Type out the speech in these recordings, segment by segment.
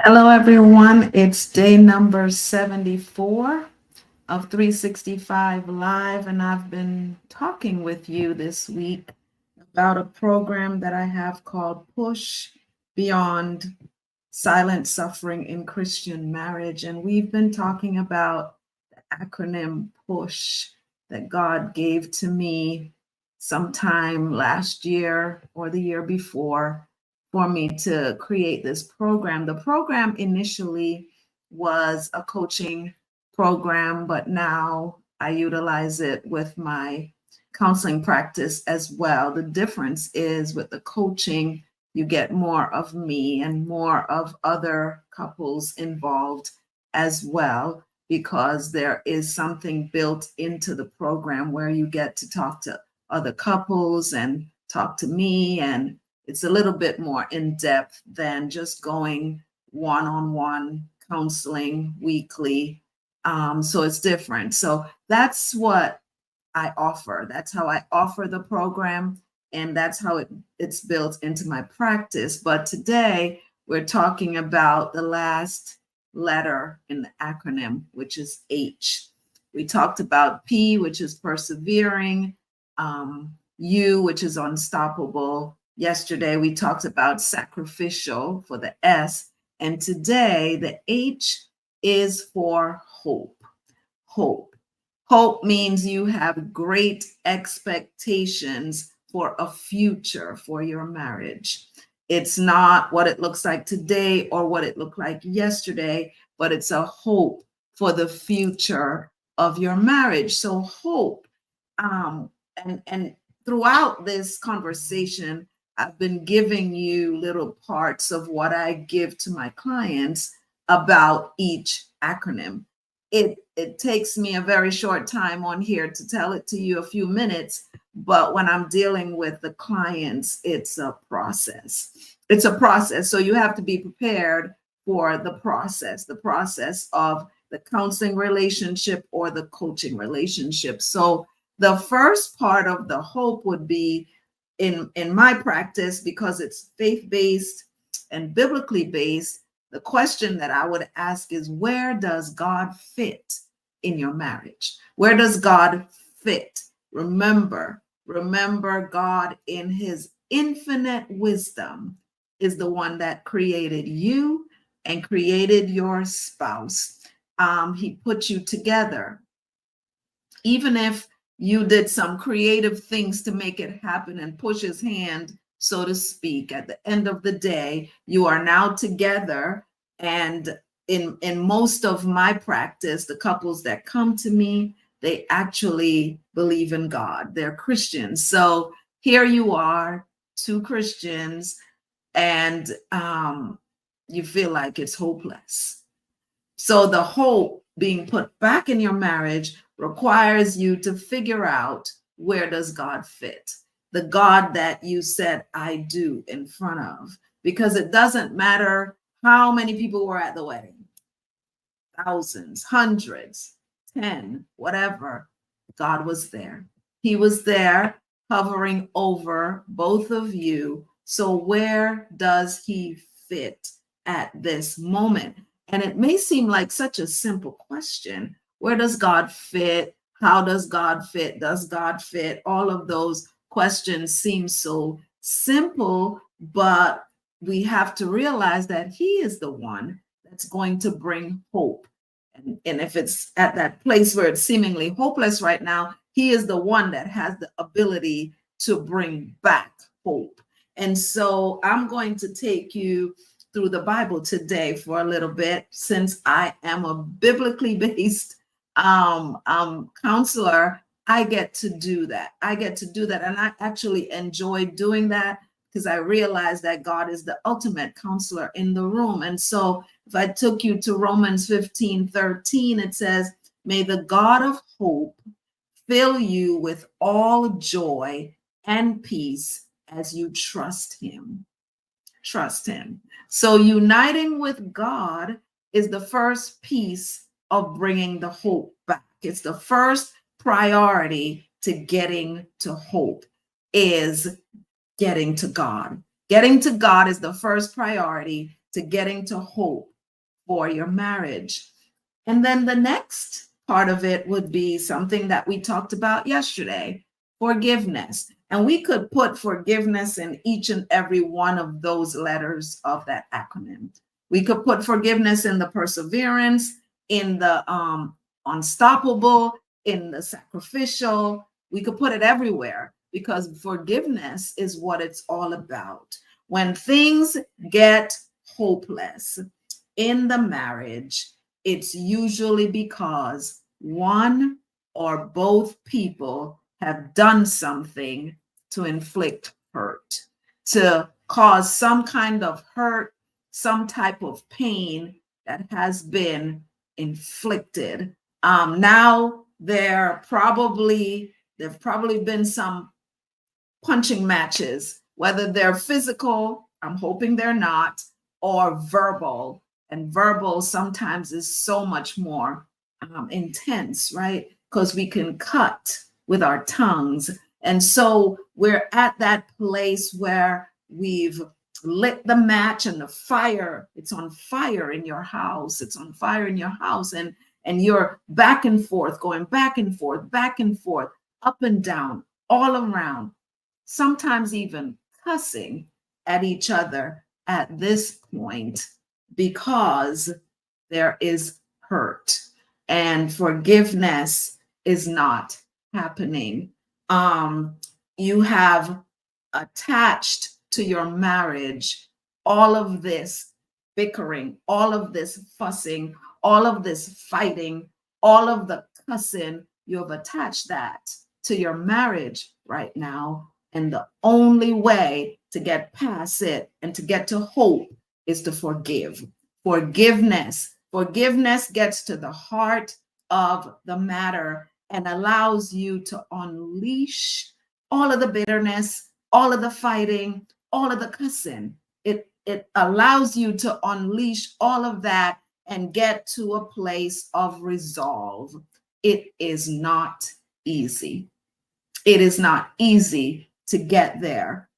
Hello, everyone. It's day number 74 of 365 Live, and I've been talking with you this week about a program that I have called Push Beyond Silent Suffering in Christian Marriage. And we've been talking about the acronym PUSH that God gave to me sometime last year or the year before for me to create this program. The program initially was a coaching program, but now I utilize it with my counseling practice as well. The difference is with the coaching, you get more of me and more of other couples involved as well, because there is something built into the program where you get to talk to other couples and talk to me, and it's a little bit more in depth than just going one-on-one counseling weekly. So it's different. So that's what I offer. That's how I offer the program, and that's how it's built into my practice. But today we're talking about the last letter in the acronym, which is H. We talked about P, which is persevering, U, which is unstoppable. Yesterday we talked about sacrificial for the S, and today the H is for hope. Hope. Hope means you have great expectations for a future for your marriage. It's not what it looks like today or what it looked like yesterday, but it's a hope for the future of your marriage. So hope. And throughout this conversation, I've been giving you little parts of what I give to my clients about each acronym. It takes me a very short time on here to tell it to you, a few minutes, but when I'm dealing with the clients, it's a process. It's a process. So you have to be prepared for the process of the counseling relationship or the coaching relationship. So the first part of the hope would be in my practice, because it's faith-based and biblically based. The question that I would ask is, where does God fit in your marriage? Where does God fit? Remember, God in his infinite wisdom is the one that created you and created your spouse. He put you together. Even if you did some creative things to make it happen and push his hand, so to speak, at the end of the day, you are now together. And in most of my practice, the couples that come to me, they actually believe in God. They're Christians. So here you are, two Christians, and you feel like it's hopeless. So the hope being put back in your marriage requires you to figure out, where does God fit? The God that you said I do in front of. Because it doesn't matter how many people were at the wedding, thousands, hundreds, 10, whatever, God was there. He was there hovering over both of you. So where does he fit at this moment? And it may seem like such a simple question. Where does God fit? How does God fit? Does God fit? All of those questions seem so simple, but we have to realize that he is the one that's going to bring hope. And if it's at that place where it's seemingly hopeless right now, he is the one that has the ability to bring back hope. And so I'm going to take you through the Bible today for a little bit, since I am a biblically based counselor. I get to do that. And I actually enjoy doing that, because I realize that God is the ultimate counselor in the room. And so if I took you to Romans 15:13, it says, may the God of hope fill you with all joy and peace as you trust him. Trust him. So uniting with God is the first piece of bringing the hope back. It's the first priority to getting to hope, is getting to God. Getting to God is the first priority to getting to hope. for your marriage. And then the next part of it would be something that we talked about yesterday, forgiveness. And we could put forgiveness in each and every one of those letters of that acronym. We could put forgiveness in the perseverance, in the unstoppable, in the sacrificial. We could put it everywhere because forgiveness is what it's all about. When things get hopeless in the marriage, it's usually because one or both people have done something to inflict hurt, to cause some kind of hurt, some type of pain that has been inflicted. Now there've probably been some punching matches, whether they're physical, I'm hoping they're not, or verbal. And verbal sometimes is so much more intense, right? Because we can cut with our tongues. And so we're at that place where we've lit the match and the fire, it's on fire in your house. It's on fire in your house. And you're back and forth, going back and forth, up and down, all around, sometimes even cussing at each other at this point because there is hurt and forgiveness is not happening. You have attached to your marriage all of this bickering, all of this fussing, all of this fighting, all of the cussing. You have attached that to your marriage right now. And the only way to get past it and to get to hope is to forgive. Forgiveness gets to the heart of the matter and allows you to unleash all of the bitterness, all of the fighting, all of the cussing. It allows you to unleash all of that and get to a place of resolve. It is not easy. It is not easy to get there.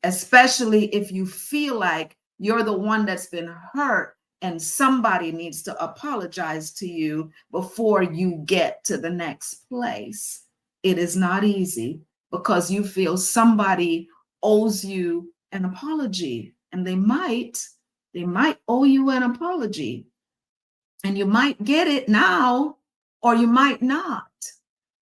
Especially if you feel like you're the one that's been hurt and somebody needs to apologize to you before you get to the next place. It is not easy because you feel somebody owes you an apology, and they might owe you an apology, and you might get it now or you might not.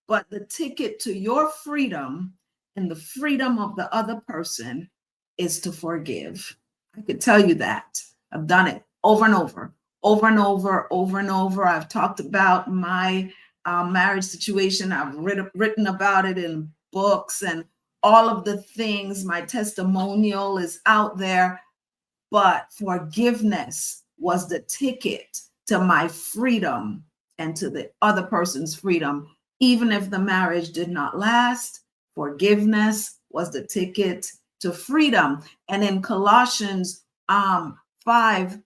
But the ticket to your freedom and the freedom of the other person is to forgive. I could tell you that. I've done it over and over, over and over, over and over. I've talked about my marriage situation. I've written about it in books and all of the things. My testimonial is out there. But forgiveness was the ticket to my freedom and to the other person's freedom. Even if the marriage did not last, forgiveness was the ticket to freedom. And in Colossians 5,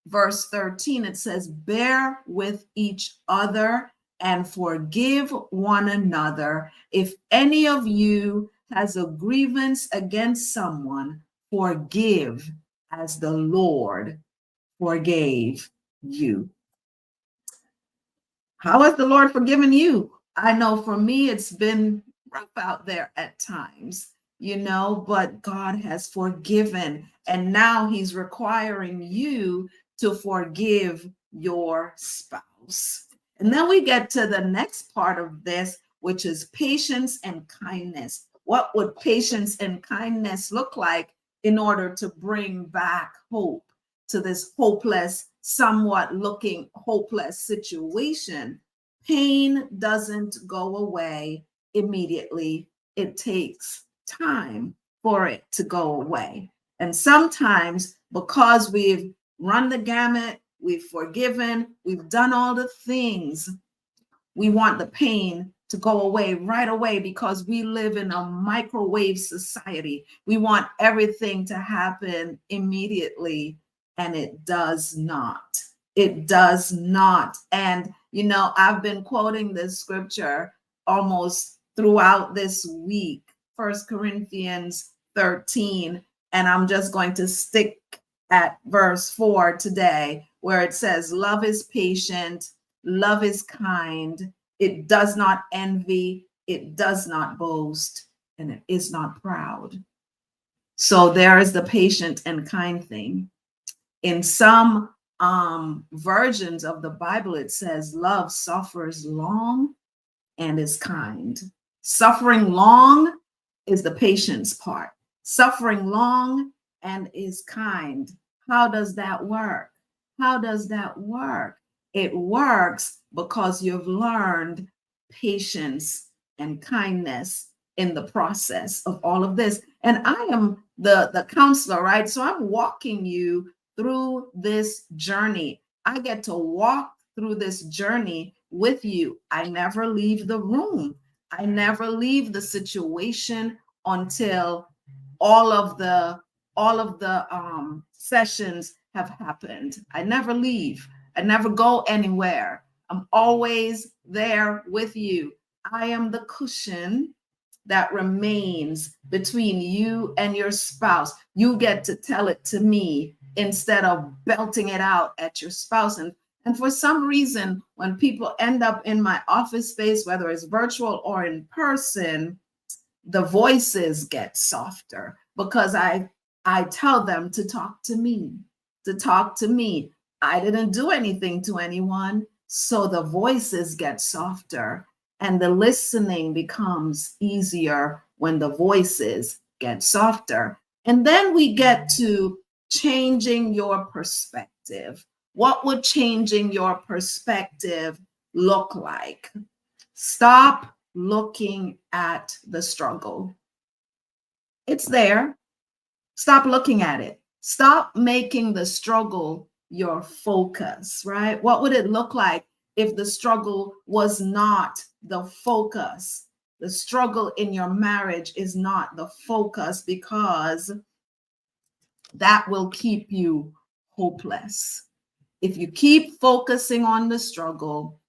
verse 13, it says, bear with each other and forgive one another. If any of you has a grievance against someone, forgive as the Lord forgave you. How has the Lord forgiven you? I know for me, it's been rough out there at times, but God has forgiven. And now he's requiring you to forgive your spouse. And then we get to the next part of this, which is patience and kindness. What would patience and kindness look like in order to bring back hope to this hopeless, somewhat looking hopeless situation? Pain doesn't go away immediately. It takes time for it to go away. And sometimes because we've run the gamut, we've forgiven, we've done all the things, we want the pain to go away right away because we live in a microwave society. We want everything to happen immediately, and it does not. It does not. And, I've been quoting this scripture almost throughout this week, 1 Corinthians 13, and I'm just going to stick at verse 4 today, where it says, love is patient, love is kind, it does not envy, it does not boast, and it is not proud. So there is the patient and kind thing. In some versions of the Bible, it says, love suffers long and is kind. Suffering long is the patience part. Suffering long and is kind. How does that work? How does that work? It works because you've learned patience and kindness in the process of all of this. And I am the counselor, right? So I'm walking you through this journey. I get to walk through this journey with you. I never leave the room. I never leave the situation until all of the sessions have happened. I never leave. I never go anywhere. I'm always there with you. I am the cushion that remains between you and your spouse. You get to tell it to me instead of belting it out at your spouse. And for some reason, when people end up in my office space, whether it's virtual or in person, the voices get softer because I tell them to talk to me, to talk to me. I didn't do anything to anyone, so the voices get softer and the listening becomes easier when the voices get softer. And then we get to changing your perspective. What would changing your perspective look like? Stop looking at the struggle. It's there. Stop looking at it. Stop making the struggle your focus, right? What would it look like if the struggle was not the focus? The struggle in your marriage is not the focus because that will keep you hopeless. If you keep focusing on the struggle,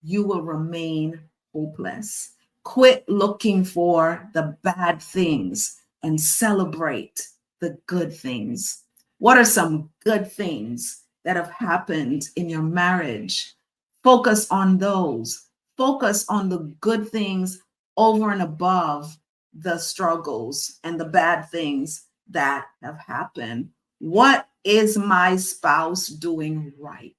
you will remain hopeless. Quit looking for the bad things and celebrate the good things. What are some good things that have happened in your marriage? Focus on those. Focus on the good things over and above the struggles and the bad things that have happened. What is my spouse doing right?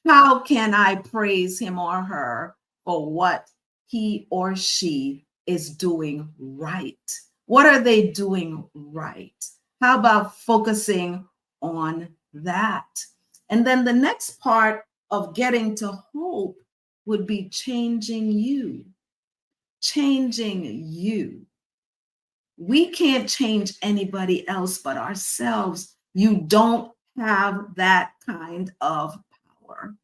How can I praise him or her for what he or she is doing right? What are they doing right? How about focusing on that? And then the next part of getting to hope would be changing you. Changing you. We can't change anybody else but ourselves. You don't have that kind of power.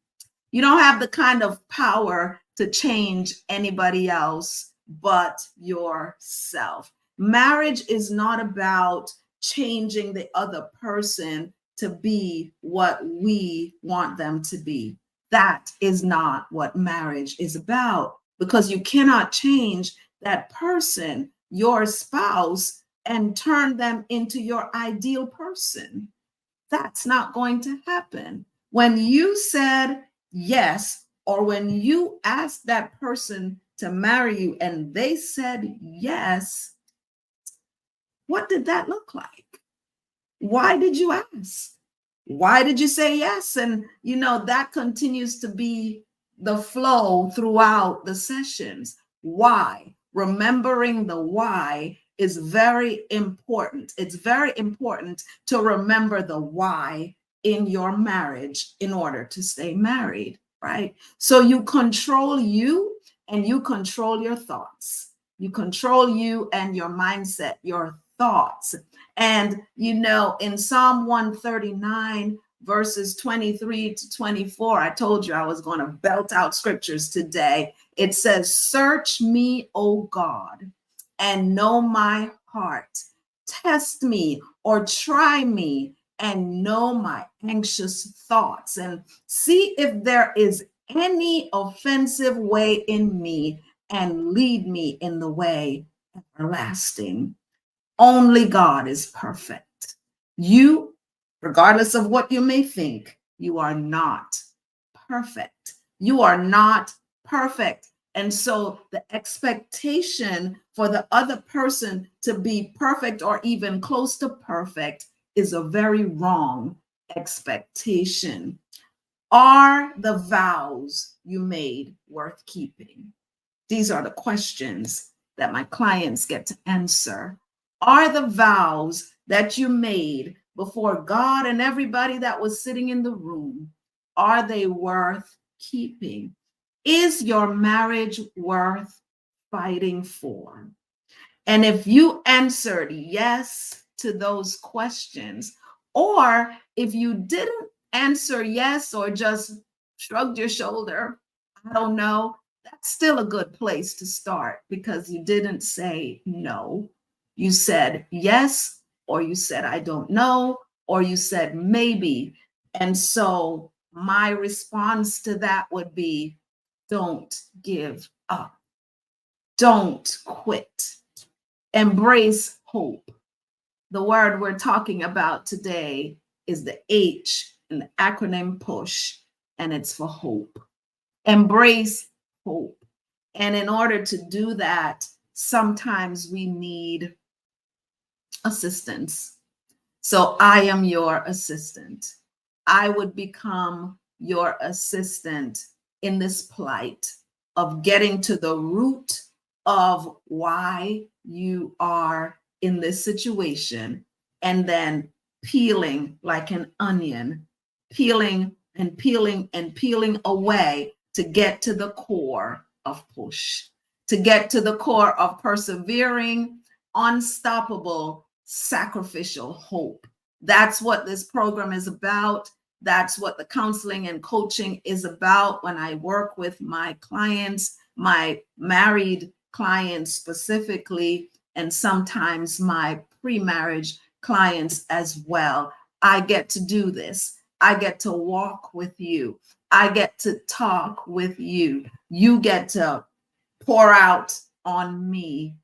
You don't have the kind of power to change anybody else but yourself. Marriage is not about changing the other person to be what we want them to be. That is not what marriage is about because you cannot change that person, your spouse, and turn them into your ideal person. That's not going to happen. When you said yes, or when you asked that person to marry you and they said yes, what did that look like? Why did you ask? Why did you say yes? And that continues to be the flow throughout the sessions. Why? Remembering the why is very important. It's very important to remember the why in your marriage in order to stay married, right? So you control you and you control your thoughts. You control you and your mindset, your thoughts. And in Psalm 139, verses 23 to 24, I told you I was going to belt out scriptures today. It says, search me, O God, and know my heart. Test me or try me and know my anxious thoughts, and see if there is any offensive way in me, and lead me in the way everlasting. Only God is perfect. You Regardless of what you may think, you are not perfect. You are not perfect. And so the expectation for the other person to be perfect or even close to perfect is a very wrong expectation. Are the vows you made worth keeping? These are the questions that my clients get to answer. Are the vows that you made before God and everybody that was sitting in the room, are they worth keeping? Is your marriage worth fighting for? And if you answered yes to those questions, or if you didn't answer yes or just shrugged your shoulder, I don't know, that's still a good place to start because you didn't say no. You said yes, or you said I don't know, or you said maybe. And so my response to that would be don't give up, don't quit. Embrace hope. The word we're talking about today is the H in the acronym PUSH, and it's for hope. Embrace hope. And in order to do that, sometimes we need assistance. So I am your assistant. I would become your assistant in this plight of getting to the root of why you are in this situation and then peeling like an onion, peeling and peeling and peeling away to get to the core of push, to get to the core of persevering, unstoppable, sacrificial hope. That's what this program is about. That's what the counseling and coaching is about when I work with my clients, my married clients specifically, and sometimes my pre-marriage clients as well. I get to do this. I get to walk with you. I get to talk with you. You get to pour out on me.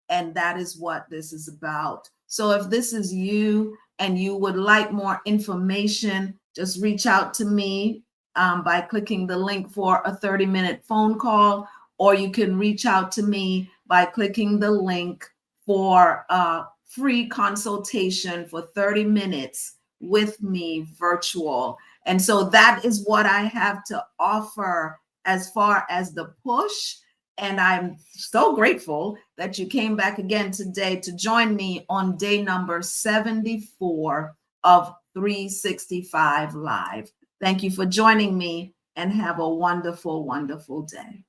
And that is what this is about. So if this is you and you would like more information, just reach out to me by clicking the link for a 30-minute phone call, or you can reach out to me by clicking the link for a free consultation for 30 minutes with me virtual. And so that is what I have to offer as far as the push. And I'm so grateful that you came back again today to join me on day number 74 of 365 Live. Thank you for joining me and have a wonderful, wonderful day.